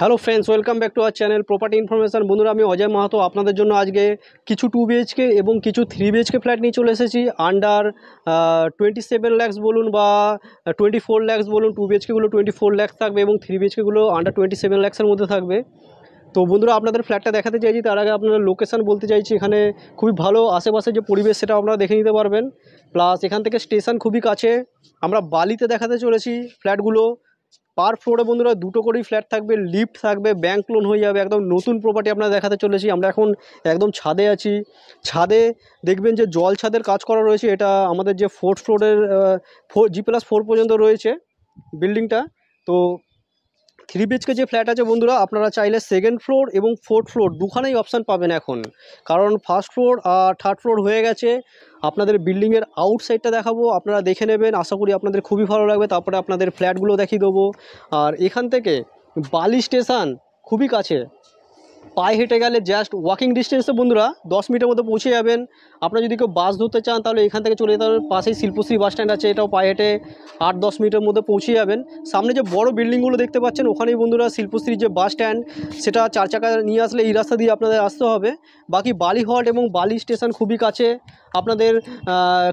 Hello friends, welcome back to our channel property information. বন্ধুরা, আমি অজয় মাহাতো আপনাদের জন্য আজকে কিছু 2 বিএইচকে এবং কিছু 3 বিএইচকে ফ্ল্যাট নিয়ে চলে এসেছি। আন্ডার 27 লাখস বলুন বা 24 লাখস বলুন, 2 বিএইচকেগুলো 24 লাখ থাকবে এবং 3 বিএইচকেগুলো আন্ডার 27 লাখসের মধ্যে থাকবে। তো বন্ধুরা, আপনাদের ফ্ল্যাটটা দেখাতে চাইছি, তার আগে আপনাদের লোকেশান বলতে চাইছি। এখানে খুবই ভালো আশেপাশে যে পরিবেশ সেটা আপনারা দেখে নিতে পারবেন। প্লাস এখান থেকে স্টেশন খুবই কাছে। আমরা বালিতে দেখাতে চলেছি ফ্ল্যাটগুলো। পার ফ্লোরে বন্ধুরা 2টো করেই ফ্ল্যাট থাকবে, লিফট থাকবে, ব্যাংক লোন হয়ে যাবে। একদম নতুন প্রপার্টি আপনারা দেখাতে চলেছি। আমরা এখন একদম ছাদে আছি। ছাদে দেখবেন যে জল ছাদের কাজ করা রয়েছে। এটা আমাদের যে 4th ফ্লোরের G+4 পর্যন্ত রয়েছে বিল্ডিংটা। তো 3 বিএইচকে যে ফ্ল্যাট আছে বন্ধুরা, আপনারা চাইলে 2nd ফ্লোর এবং 4th ফ্লোর দুখানেই অপশান পাবেন এখন। কারণ 1st ফ্লোর আর 3rd ফ্লোর হয়ে গেছে। আপনাদের বিল্ডিংয়ের আউটসাইডটা দেখাবো, আপনারা দেখে নেবেন। আশা করি আপনাদের খুবই ভালো লাগবে। তারপরে আপনাদের ফ্ল্যাটগুলো দেখিয়ে দেবো। আর এখান থেকে বালি স্টেশন খুবই কাছে, পায়ে হেঁটে গেলে জাস্ট ওয়াকিং ডিস্টেন্সে বন্ধুরা 10 মিনিটের মধ্যে পৌঁছে যাবেন। আপনারা যদি কেউ বাস ধরতে চান তাহলে এখান থেকে চলে যেতে পারবেন। পাশেই শিল্পশ্রী বাস স্ট্যান্ড আছে, এটাও পায়ে হেঁটে 8-10 মিনিটের মধ্যে পৌঁছে যাবেন। সামনে যে বড় বিল্ডিংগুলো দেখতে পাচ্ছেন ওখানেই বন্ধুরা শিল্পশ্রীর যে বাস স্ট্যান্ড, সেটা 4 চাকা নিয়ে আসলে এই রাস্তা দিয়ে আপনাদের আসতে হবে। বাকি বালিহট এবং বালি স্টেশন খুবই কাছে আপনাদের।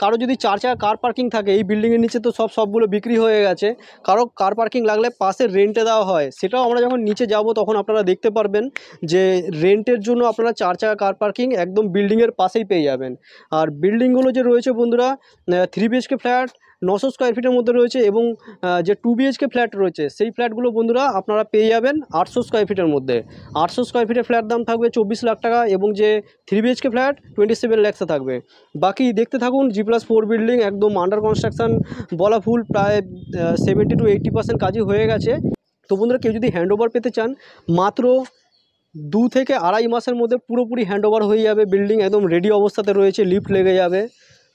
কারো যদি 4 চাকা কার পার্কিং থাকে, এই বিল্ডিংয়ের নিচে তো সবগুলো বিক্রি হয়ে গেছে। কারো কার পার্কিং লাগলে পাশে রেন্টে দেওয়া হয়, সেটাও আমরা যখন নিচে যাব তখন আপনারা দেখতে পারবেন যে রেন্টের জন্য আপনারা 4 চাকা কার পার্কিং একদম বিল্ডিংয়ের পাশেই পেয়ে যাবেন। আর বিল্ডিংগুলো যে রয়েছে বন্ধুরা, 3 বিএইচকে ফ্ল্যাট 900 স্কোয়ার ফিটের মধ্যে রয়েছে এবং যে 2 বিএইচকে ফ্ল্যাট রয়েছে সেই ফ্ল্যাটগুলো বন্ধুরা আপনারা পেয়ে যাবেন 800 স্কোয়ার ফিটের মধ্যে। 800 স্কোয়ার ফিটের ফ্ল্যাট দাম থাকবে 24 লাখ টাকা এবং যে 3 বিএইচকে ফ্ল্যাট 27 লাখসে থাকবে। বাকি দেখতে থাকুন। G+4 বিল্ডিং একদম আন্ডার কনস্ট্রাকশান বলা ভুল, প্রায় 70 to 80% কাজই হয়ে গেছে। তো বন্ধুরা, কেউ যদি হ্যান্ডওভার পেতে চান মাত্র 2 থেকে আড়াই মাসের মধ্যে পুরোপুরি হ্যান্ডওভার হয়ে যাবে। বিল্ডিং একদম রেডি অবস্থাতে রয়েছে, লিফট লেগে যাবে।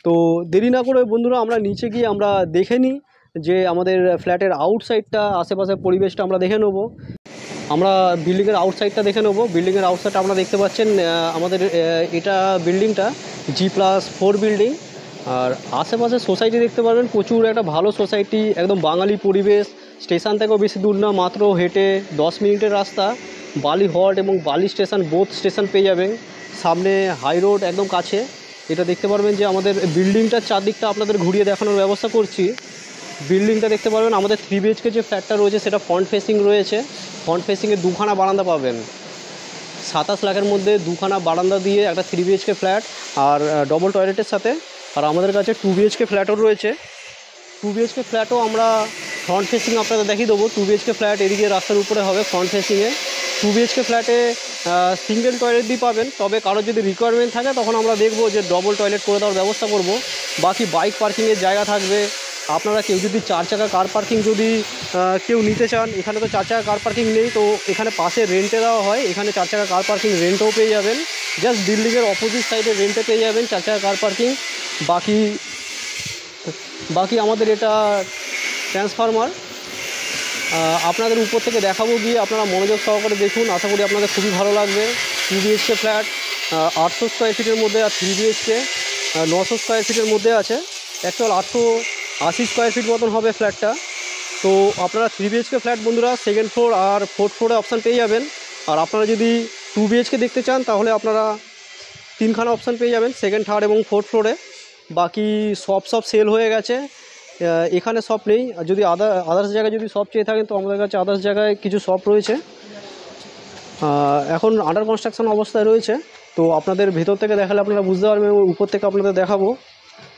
তো দেরি না করে বন্ধুরা আমরা নিচে গিয়ে আমরা দেখে নিই যে আমাদের ফ্ল্যাটের আউটসাইডটা, আশেপাশের পরিবেশটা আমরা দেখে নেব। আমরা বিল্ডিংয়ের আউটসাইডটা দেখে নেব। বিল্ডিংয়ের আউটসাইডটা আপনারা দেখতে পাচ্ছেন। আমাদের এটা বিল্ডিংটা G+4 বিল্ডিং। আর আশেপাশে সোসাইটি দেখতে পারবেন, প্রচুর একটা ভালো সোসাইটি, একদম বাঙালি পরিবেশ। স্টেশন থেকেও বেশি দূর না, মাত্র হেঁটে 10 মিনিটের রাস্তা। বালিহট এবং বালি স্টেশন বোথ স্টেশন পেয়ে যাবেন। সামনে হাই রোড একদম কাছে। এটা দেখতে পারবেন যে আমাদের বিল্ডিংটার চারদিকটা আপনাদের ঘুরিয়ে দেখানোর ব্যবস্থা করছি। বিল্ডিংটা দেখতে পারবেন। আমাদের 3 বিএইচকে যে ফ্ল্যাটটা রয়েছে সেটা ফ্রন্ট ফেসিং রয়েছে। ফ্রন্ট ফেসিংয়ে 2খানা বারান্দা পাবেন। 27 লাখের মধ্যে 2খানা বারান্দা দিয়ে একটা 3 বিএইচকে ফ্ল্যাট আর ডবল টয়লেটের সাথে। আর আমাদের কাছে 2 বিএইচকে ফ্ল্যাটও রয়েছে। 2 বিএইচকে ফ্ল্যাটও আমরা ফ্রন্ট ফেসিং আপনাদের দেখিয়ে দেবো। 2 বিএইচকে ফ্ল্যাট এদিকে রাস্তার উপরে হবে ফ্রন্ট ফেসিংয়ে। 2 বিএইচকে ফ্ল্যাটে সিঙ্গেল টয়লেট দিয়ে পাবেন, তবে কারো যদি রিকোয়ারমেন্ট থাকে তখন আমরা দেখব যে ডবল টয়লেট করে দেওয়ার ব্যবস্থা করব। বাকি বাইক পার্কিংয়ের জায়গা থাকবে। আপনারা কেউ যদি 4 চাকা কার পার্কিং যদি কেউ নিতে চান, এখানে তো 4 চাকা কার পার্কিং নেই, তো এখানে পাশে রেন্টে দেওয়া হয়। এখানে 4 চাকা কার পার্কিং রেন্টও পেয়ে যাবেন। জাস্ট বিল্ডিংয়ের অপোজিট সাইডে রেন্টে পেয়ে যাবেন 4 চাকা কার পার্কিং। বাকি আমাদের এটা ট্রান্সফরমার আপনাদের উপর থেকে দেখাবো গিয়ে, আপনারা মনোযোগ সহকারে দেখুন। আশা করি আপনাদের খুবই ভালো লাগবে। 2 বিএইচকে ফ্ল্যাট 800 স্কোয়ার ফিটের মধ্যে, আর 3 বিএইচকে 900 স্কোয়ার ফিটের মধ্যে আছে। অ্যাকচুয়াল 880 স্কোয়ার ফিট মতন হবে ফ্ল্যাটটা। তো আপনারা 3 বিএইচকে ফ্ল্যাট বন্ধুরা 2nd ফ্লোর আর 4th ফ্লোরে অপশান পেয়ে যাবেন। আর আপনারা যদি 2 বিএইচকে দেখতে চান তাহলে আপনারা 3খানা অপশান পেয়ে যাবেন 2nd, 3rd এবং 4th ফ্লোরে। বাকি সব সেল হয়ে গেছে, এখানে শপ নেই। যদি আদার্স জায়গায় যদি শপ চেয়ে থাকেন তো আমাদের কাছে আদার্স জায়গায় কিছু শপ রয়েছে। এখন আন্ডার কনস্ট্রাকশন অবস্থায় রয়েছে। তো আপনাদের ভেতর থেকে দেখালে আপনারা বুঝতে পারবেন এবং উপর থেকে আপনাদের দেখাবো।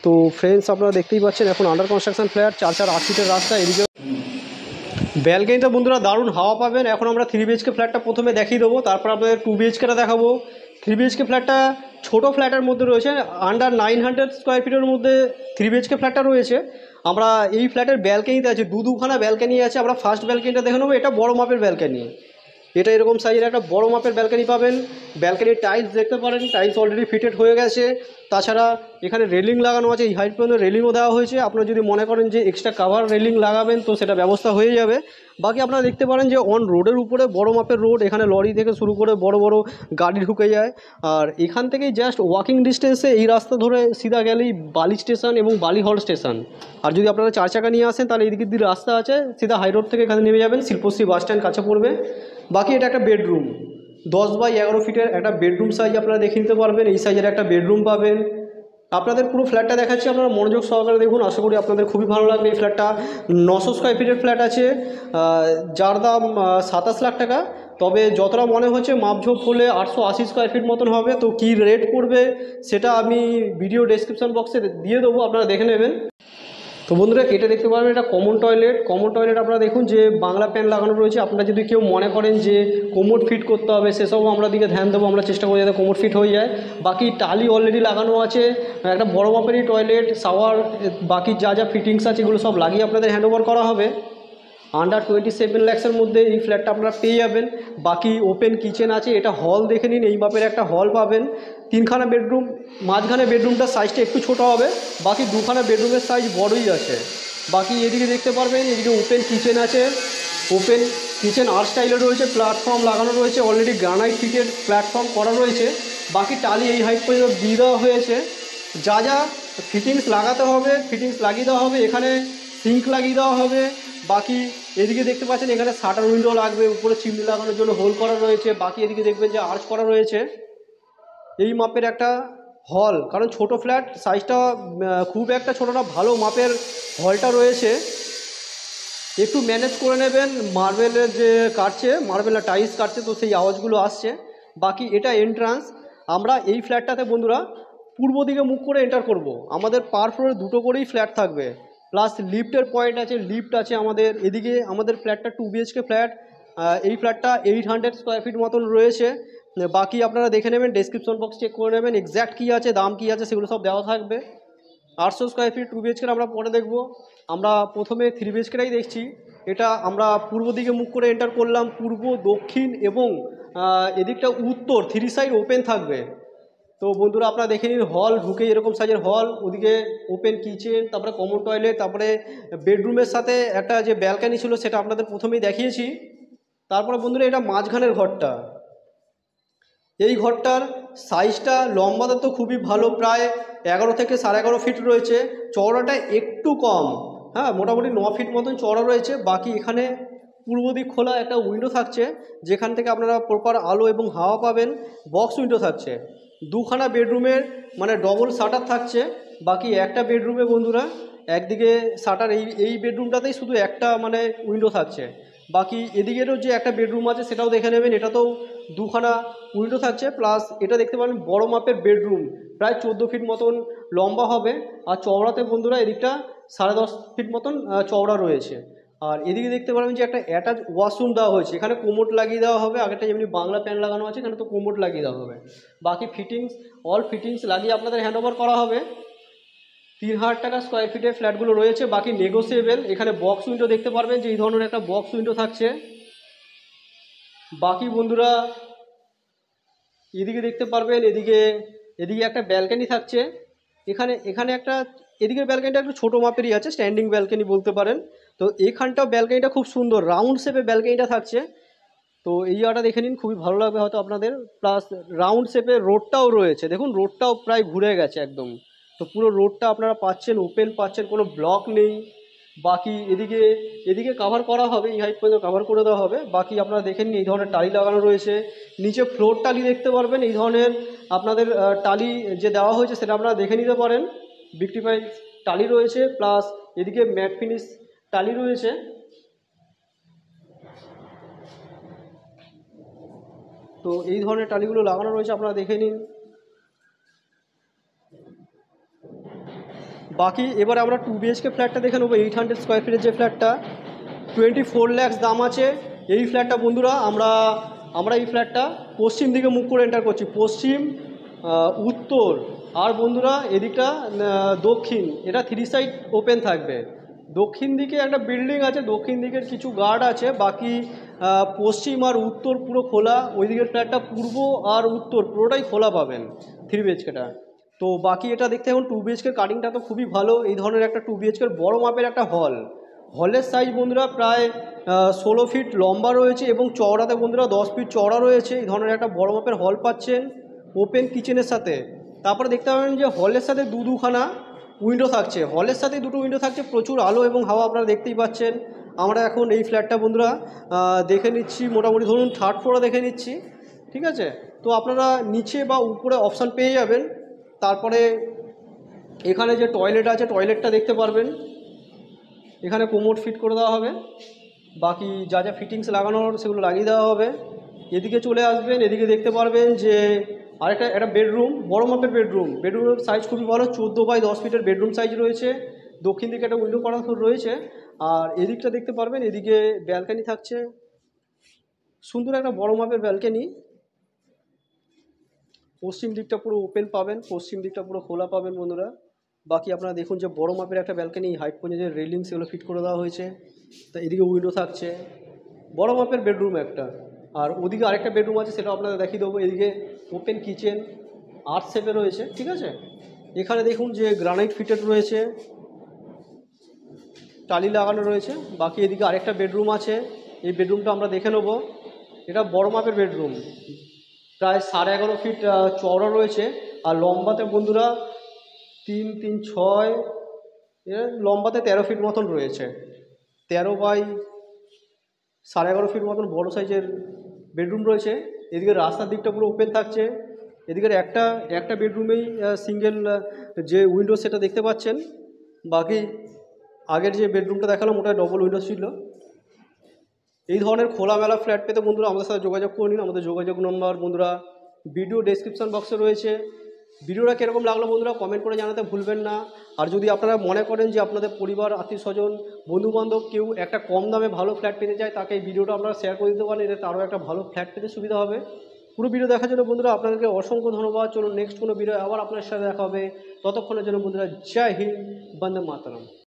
তো ফ্রেন্ডস, আপনারা দেখতেই পাচ্ছেন এখন আন্ডার কনস্ট্রাকশন ফ্ল্যাট, 4-8 ফিটের রাস্তা। এদিকে ব্যালকনিতে বন্ধুরা দারুণ হাওয়া পাবেন। এখন আমরা 3 বিএইচকে ফ্ল্যাটটা প্রথমে দেখিয়ে দেবো, তারপর আপনাদের 2 বিএইচকেটা দেখাবো। 3 বিএইচকে ফ্ল্যাটটা ছোটো ফ্ল্যাটের মধ্যে রয়েছে, আন্ডার 900 স্কোয়ার ফিটের মধ্যে 3 বিএইচকে ফ্ল্যাটটা রয়েছে। আমরা এই ফ্ল্যাটের ব্যালকনিতে আছে, দুখানা ব্যালকনি আছে। আমরা ফার্স্ট ব্যালকনিটা দেখে নেবো। এটা বড় মাপের ব্যালকনি, এটা এরকম সাইজের একটা বড় মাপের ব্যালকনি পাবেন। ব্যালকনির টাইলস দেখতে পারেন, টাইলস অলরেডি ফিটেড হয়ে গেছে। তাছাড়া এখানে রেলিং লাগানো আছে, এই হাইট পর্যন্ত রেলিংও দেওয়া হয়েছে। আপনারা যদি মনে করেন যে এক্সট্রা কাভার রেলিং লাগাবেন তো সেটা ব্যবস্থা হয়ে যাবে। বাকি আপনারা দেখতে পারেন যে অন রোডের উপরে বড় মাপের রোড, এখানে লরি থেকে শুরু করে বড় বড় গাড়ি ঢুকে যায়। আর এখান থেকেই জাস্ট ওয়াকিং ডিস্টেন্সে এই রাস্তা ধরে সিধা গেলেই বালি স্টেশন এবং বালিহল স্টেশন। আর যদি আপনারা 4 চাকা নিয়ে আসেন তাহলে এদিকে দিয়ে রাস্তা আছে, সিধা হাই রোড থেকে এখানে নেমে যাবেন, শিল্পশ্রী বাস স্ট্যান্ড কাছে পড়বে। বাকি এটা একটা বেডরুম, 10x11 ফিটের একটা বেডরুম সাইজ আপনারা দেখে নিতে পারবেন। এই সাইজের একটা বেডরুম পাবেন। আপনাদের পুরো ফ্ল্যাটটা দেখাচ্ছি, আপনারা মনোযোগ সহকারে দেখুন, আশা করি আপনাদের খুবই ভালো লাগবে। এই ফ্ল্যাটটা 900 স্কোয়ার ফিটের ফ্ল্যাট আছে, যার দাম 27 লাখ টাকা। তবে যতটা মনে হচ্ছে মাপঝোপ হলে 880 স্কোয়ার ফিট মতন হবে। তো কী রেট পড়বে সেটা আমি ভিডিও ডেসক্রিপশন বক্সে দিয়ে দেবো, আপনারা দেখে নেবেন। তো বন্ধুরা এটা দেখতে পারবেন, এটা কমন টয়লেট আপনারা দেখুন যে বাংলা প্যান লাগানো রয়েছে। আপনারা যদি কেউ মনে করেন যে কোমোড ফিট করতে হবে সেসবও আমরা দিকে ধ্যান দেবো, আমরা চেষ্টা করি যাতে কোমোড ফিট হয়ে যায়। বাকি টালি অলরেডি লাগানো আছে, একটা বড় মাপেরই টয়লেট, শাওয়ার, বাকি যা যা ফিটিংস আছে এগুলো সব লাগিয়ে আপনাদের হ্যান্ডওভার করা হবে। আন্ডার 27 লাখসের মধ্যে এই ফ্ল্যাটটা আপনারা পেয়ে যাবেন। বাকি ওপেন কিচেন আছে, এটা হল দেখে নিন, এই মাপের একটা হল পাবেন। 3খানা বেডরুম, মাঝখানে বেডরুমটার সাইজটা একটু ছোট হবে, বাকি 2খানা বেডরুমের সাইজ বড়ই আছে। বাকি এদিকে দেখতে পারবেন, এদিকে ওপেন কিচেন আছে, ওপেন কিচেন আর স্টাইলে রয়েছে, প্ল্যাটফর্ম লাগানো রয়েছে, অলরেডি গ্রানাইট ফিটের প্ল্যাটফর্ম করা রয়েছে। বাকি টালি এই হাইট পর্যন্ত দিয়ে দেওয়া হয়েছে, যা যা ফিটিংস লাগাতে হবে ফিটিংস লাগিয়ে দেওয়া হবে। এখানে সিঙ্ক লাগিয়ে দেওয়া হবে। বাকি এদিকে দেখতে পাচ্ছেন এখানে শাটার উইন্ডো লাগবে, উপরে চিমনি লাগানোর জন্য হোল করা রয়েছে। বাকি এদিকে দেখবেন যে আর্চ করা রয়েছে। এই মাপের একটা হল, কারণ ছোট ফ্ল্যাট সাইজটা খুব একটা ছোটো না, ভালো মাপের হলটা রয়েছে, একটু ম্যানেজ করে নেবেন। মার্বেলের যে কাটছে, মার্বেলের টাইলস কাটছে, তো সেই আওয়াজগুলো আসছে। বাকি এটা এন্ট্রান্স। আমরা এই ফ্ল্যাটটাতে বন্ধুরা পূর্ব দিকে মুখ করে এন্টার করব। আমাদের পার ফ্লোরে 2টো করেই ফ্ল্যাট থাকবে, প্লাস লিফটের পয়েন্ট আছে, লিফট আছে আমাদের এদিকে। আমাদের ফ্ল্যাটটা 2 BHK ফ্ল্যাট, এই ফ্ল্যাটটা 800 স্কোয়ার ফিট মতন রয়েছে। বাকি আপনারা দেখে নেবেন, ডেসক্রিপশন বক্স চেক করে নেবেন, এক্স্যাক্ট কী আছে, দাম কী আছে, সেগুলো সব দেওয়া থাকবে। 800 স্কোয়ার ফিট 2 BHK আমরা পরে দেখব। আমরা প্রথমে 3 BHKটাই দেখছি। এটা আমরা পূর্ব দিকে মুখ করে এন্টার করলাম, পূর্ব, দক্ষিণ এবং এদিকটা উত্তর, 3 সাইড ওপেন থাকবে। তো বন্ধুরা আপনারা দেখে নিন, হল ঢুকে এরকম সাইজের হল, ওদিকে ওপেন কিচেন, তারপরে কমন টয়লেট, তারপরে বেডরুমের সাথে একটা যে ব্যালকানি ছিল সেটা আপনাদের প্রথমেই দেখিয়েছি। তারপরে বন্ধুরা এটা মাঝখানের ঘরটা, এই ঘরটার সাইজটা লম্বাটা তো খুবই ভালো, প্রায় 11 থেকে 11.5 ফিট রয়েছে, চওড়াটা একটু কম, হ্যাঁ মোটামুটি 9 ফিট মতন চওড়া রয়েছে। বাকি এখানে পূর্ব দিক খোলা একটা উইন্ডো থাকছে, যেখান থেকে আপনারা প্রপার আলো এবং হাওয়া পাবেন। বক্স উইন্ডো থাকছে, 2খানা বেডরুমের মানে ডবল শাটার থাকছে। বাকি একটা বেডরুমে বন্ধুরা একদিকে শাটার, এই বেডরুমটাতেই শুধু একটা মানে উইন্ডো থাকছে। বাকি এদিকেরও যে একটা বেডরুম আছে সেটাও দেখে নেবেন, এটাতেও 2খানা উইন্ডো থাকছে। প্লাস এটা দেখতে পাবেন বড় মাপের বেডরুম, প্রায় 14 ফিট মতন লম্বা হবে। আর চওড়াতে বন্ধুরা এদিকটা 10.5 ফিট মতন চওড়া রয়েছে। আর এদিকে দেখতে পাবেন যে একটা অ্যাটাচ ওয়াশরুম দেওয়া হয়েছে, এখানে কোমোড লাগিয়ে দেওয়া হবে। আগেরটা যেমনি বাংলা প্যান লাগানো আছে, এখানে তো কোমোড লাগিয়ে দেওয়া হবে। বাকি ফিটিংস, অল ফিটিংস লাগিয়ে আপনাদের হ্যান্ডওভার করা হবে। 3000 টাকা স্কোয়ার ফিটের ফ্ল্যাটগুলো রয়েছে, বাকি নেগোসিয়েবল। এখানে বক্স উইন্ডো দেখতে পারবেন যে এই ধরনের একটা বক্স উইন্ডো থাকছে। বাকি বন্ধুরা এদিকে দেখতে পারবেন, এদিকে একটা ব্যালকানি থাকছে। এখানে একটা, এদিকের ব্যালকানিটা একটু ছোটো মাপেরই আছে, স্ট্যান্ডিং ব্যালকানি বলতে পারেন। তো এইখানটাও ব্যালকানিটা খুব সুন্দর, রাউন্ড শেপে ব্যালকানিটা থাকছে। তো এই জায়গাটা দেখে নিন, খুবই ভালো লাগবে হয়তো আপনাদের। প্লাস রাউন্ড শেপে রোডটাও রয়েছে, দেখুন রোডটাও প্রায় ঘুরে গেছে একদম। তো পুরো রোডটা আপনারা পাচ্ছেন, ওপেন পাচ্ছেন, কোনো ব্লক নেই। বাকি এদিকে কাভার করা হবে, এই হাইট পর্যন্ত কাভার করে দেওয়া হবে। বাকি আপনারা দেখে নিন, এই ধরনের টালি লাগানো রয়েছে। নিচে ফ্লোর টালি দেখতে পারবেন, এই ধরনের আপনাদের টালি যে দেওয়া হয়েছে সেটা আপনারা দেখে নিতে পারেন। বিক্টিফাই টালি রয়েছে, প্লাস এদিকে ম্যাট ফিনিশ টালি রয়েছে। তো এই ধরনের টালিগুলো লাগানো রয়েছে, আপনারা দেখে নিন। বাকি এবারে আমরা 2 BHK ফ্ল্যাটটা দেখে নেবো। 800 স্কোয়ার ফিটের যে ফ্ল্যাটটা 24 লাখ দাম আছে। এই ফ্ল্যাটটা বন্ধুরা আমরা এই ফ্ল্যাটটা পশ্চিম দিকে মুখ করে এন্টার করছি, পশ্চিম, উত্তর আর বন্ধুরা এদিকটা দক্ষিণ। এটা 3 সাইড ওপেন থাকবে। দক্ষিণ দিকে একটা বিল্ডিং আছে, দক্ষিণ দিকের কিছু গার্ড আছে। বাকি পশ্চিম আর উত্তর পুরো খোলা। ওই দিকের ফ্ল্যাটটা পূর্ব আর উত্তর পুরোটাই খোলা পাবেন 3 BHKটা। তো বাকি এটা দেখতে এখন 2 BHK কাটিংটা তো খুবই ভালো। এই ধরনের একটা 2 BHK বড় মাপের একটা হল, হলের সাইজ বন্ধুরা প্রায় 16 ফিট লম্বা রয়েছে এবং চওড়াতে বন্ধুরা 10 ফিট চওড়া রয়েছে। এই ধরনের একটা বড় মাপের হল পাচ্ছেন ওপেন কিচেনের সাথে। তারপরে দেখতে পাবেন যে হলের সাথে দুখানা উইন্ডো থাকছে, হলের সাথে দুটো উইন্ডো থাকছে, প্রচুর আলো এবং হাওয়া আপনারা দেখতেই পাচ্ছেন। আমরা এখন এই ফ্ল্যাটটা বন্ধুরা দেখে নিচ্ছি, মোটামুটি ধরুন থার্ড ফ্লোরে দেখে নিচ্ছি, ঠিক আছে। তো আপনারা নিচে বা উপরে অপশান পেয়ে যাবেন। তারপরে এখানে যে টয়লেট আছে টয়লেটটা দেখতে পারবেন, এখানে কোমোড ফিট করে দেওয়া হবে, বাকি যা যা ফিটিংস লাগানোর সেগুলো লাগিয়ে দেওয়া হবে। এদিকে চলে আসবেন, এদিকে দেখতে পারবেন যে একটা বেডরুম, বড় মাপের বেডরুমের সাইজ খুবই ভালো, 14 বাই 10 ফিটের বেডরুম সাইজ রয়েছে। দক্ষিণ দিকে একটা উইন্ডো করা রয়েছে। আর এদিকটা দেখতে পারবেন, এদিকে ব্যালকানি থাকছে, সুন্দর একটা বড় মাপের ব্যালকানি। পশ্চিম দিকটা পুরো ওপেন পাবেন, পশ্চিম দিকটা পুরো খোলা পাবেন বন্ধুরা। বাকি আপনারা দেখুন যে বড় মাপের একটা ব্যালকানি, হাইট পর্যন্ত যে রেলিং সেগুলো ফিট করে দেওয়া হয়েছে। তা এদিকে উইন্ডো থাকছে, বড় মাপের বেডরুম একটা। আর ওদিকে আরেকটা বেডরুম আছে, সেটা আপনাদের দেখিয়ে দেবো। এদিকে ওপেন কিচেন আর্ট শেপে রয়েছে, ঠিক আছে। এখানে দেখুন যে গ্রানাইট ফিটেড রয়েছে, টালি লাগানো রয়েছে। বাকি এদিকে আরেকটা বেডরুম আছে, এই বেডরুমটা আমরা দেখে নেব। এটা বড় মাপের বেডরুম, প্রায় 11.5 ফিট চওড়া রয়েছে। আর লম্বাতে বন্ধুরা 3 3 6, এর লম্বাতে 13 ফিট মতন রয়েছে, 13 বাই 11.5 ফিট মতন বড় সাইজের বেডরুম রয়েছে। এদিকে রাস্তার দিকটা পুরো ওপেন থাকছে। এদিকের একটা বেডরুমেই সিঙ্গেল যে উইন্ডো সেটা দেখতে পাচ্ছেন। বাকি আগের যে বেডরুমটা দেখালাম ওটা ডবল উইন্ডো ছিল। এই ধরনের খোলামেলা ফ্ল্যাট পেতে বন্ধুরা আমাদের সাথে যোগাযোগ করে নিন। আমাদের যোগাযোগ নম্বর বন্ধুরা ভিডিও ডেসক্রিপশন বক্সে রয়েছে। ভিডিওটা কীরকম লাগলো বন্ধুরা কমেন্ট করে জানাতে ভুলবেন না। আর যদি আপনারা মনে করেন যে আপনাদের পরিবার, আত্মীয় স্বজন, বন্ধুবান্ধব কেউ একটা কম দামে ভালো ফ্ল্যাট পেতে চায়, তাকে এই ভিডিওটা আপনারা শেয়ার করে দিতে পারেন, এতে তারও একটা ভালো ফ্ল্যাট পেতে সুবিধা হবে। পুরো ভিডিও দেখার জন্য বন্ধুরা আপনাদেরকে অসংখ্য ধন্যবাদ। চলুন নেক্সট কোনো ভিডিও আবার আপনার সাথে দেখা হবে। ততক্ষণের জন্য বন্ধুরা জয় হিন্দ, বন্দে মাতরম।